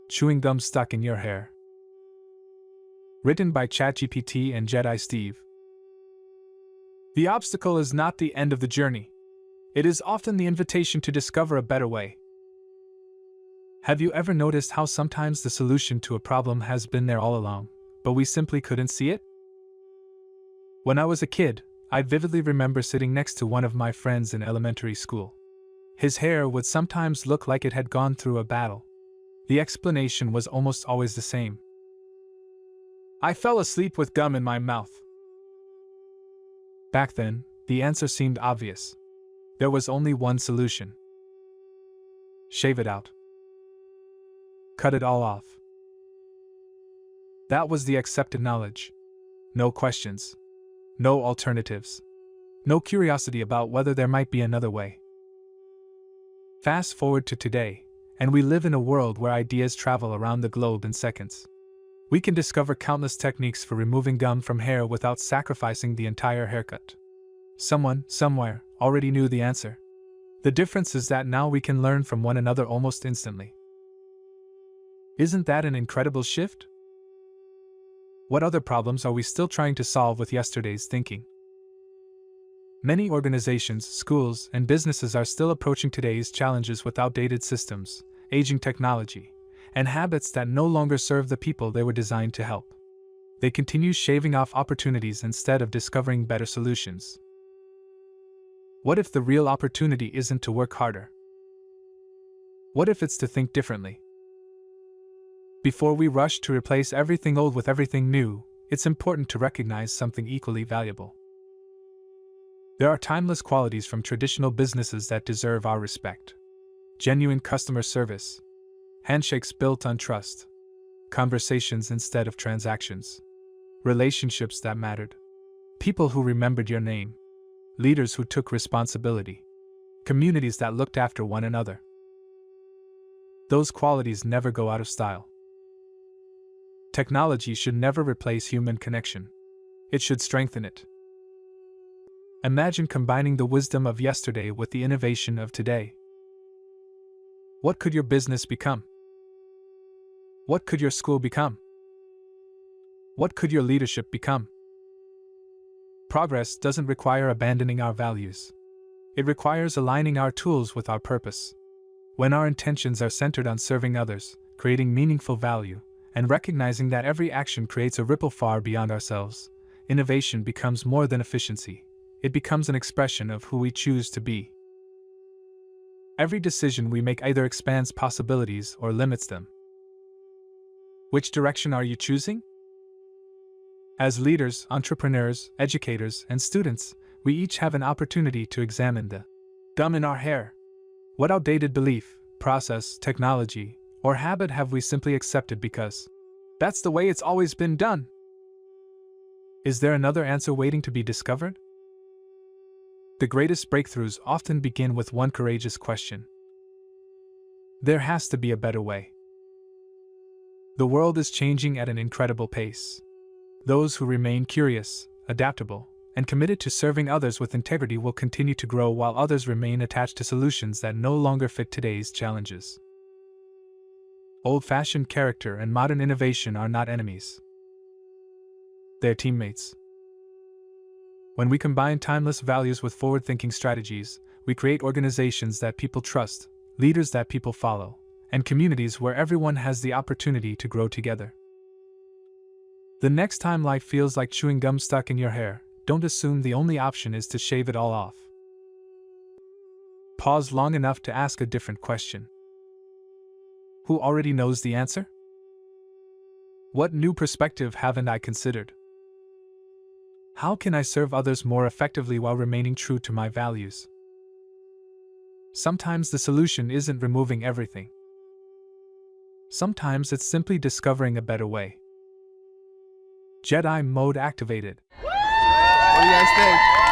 Chewing Gum Stuck in Your Hair. Written by ChatGPT and Jedi Steve. The obstacle is not the end of the journey. It is often the invitation to discover a better way. Have you ever noticed how sometimes the solution to a problem has been there all along, but we simply couldn't see it? When I was a kid, I vividly remember sitting next to one of my friends in elementary school. His hair would sometimes look like it had gone through a battle. The explanation was almost always the same. I fell asleep with gum in my mouth. Back then, the answer seemed obvious. There was only one solution. Shave it out. Cut it all off. That was the accepted knowledge. No questions. No alternatives. No curiosity about whether there might be another way. Fast forward to today, and we live in a world where ideas travel around the globe in seconds. We can discover countless techniques for removing gum from hair without sacrificing the entire haircut. Someone, somewhere, already knew the answer. The difference is that now we can learn from one another almost instantly. Isn't that an incredible shift? What other problems are we still trying to solve with yesterday's thinking? Many organizations, schools, and businesses are still approaching today's challenges with outdated systems, aging technology, and habits that no longer serve the people they were designed to help. They continue shaving off opportunities instead of discovering better solutions. What if the real opportunity isn't to work harder? What if it's to think differently? Before we rush to replace everything old with everything new, it's important to recognize something equally valuable. There are timeless qualities from traditional businesses that deserve our respect. Genuine customer service, handshakes built on trust, conversations instead of transactions, relationships that mattered, people who remembered your name, leaders who took responsibility, communities that looked after one another. Those qualities never go out of style. Technology should never replace human connection. It should strengthen it. Imagine combining the wisdom of yesterday with the innovation of today. What could your business become? What could your school become? What could your leadership become? Progress doesn't require abandoning our values. It requires aligning our tools with our purpose. When our intentions are centered on serving others, creating meaningful value, and recognizing that every action creates a ripple far beyond ourselves, innovation becomes more than efficiency. It becomes an expression of who we choose to be. Every decision we make either expands possibilities or limits them. Which direction are you choosing? As leaders, entrepreneurs, educators, and students, we each have an opportunity to examine the gum in our hair. What outdated belief, process, technology, or habit have we simply accepted because that's the way it's always been done? Is there another answer waiting to be discovered? The greatest breakthroughs often begin with one courageous question. There has to be a better way. The world is changing at an incredible pace. Those who remain curious, adaptable, and committed to serving others with integrity will continue to grow while others remain attached to solutions that no longer fit today's challenges. Old-fashioned character and modern innovation are not enemies. They're teammates. When we combine timeless values with forward-thinking strategies, we create organizations that people trust, leaders that people follow, and communities where everyone has the opportunity to grow together. The next time life feels like chewing gum stuck in your hair, don't assume the only option is to shave it all off. Pause long enough to ask a different question. Who already knows the answer? What new perspective haven't I considered? How can I serve others more effectively while remaining true to my values? Sometimes the solution isn't removing everything. Sometimes it's simply discovering a better way. Jedi mode activated. What do you guys think?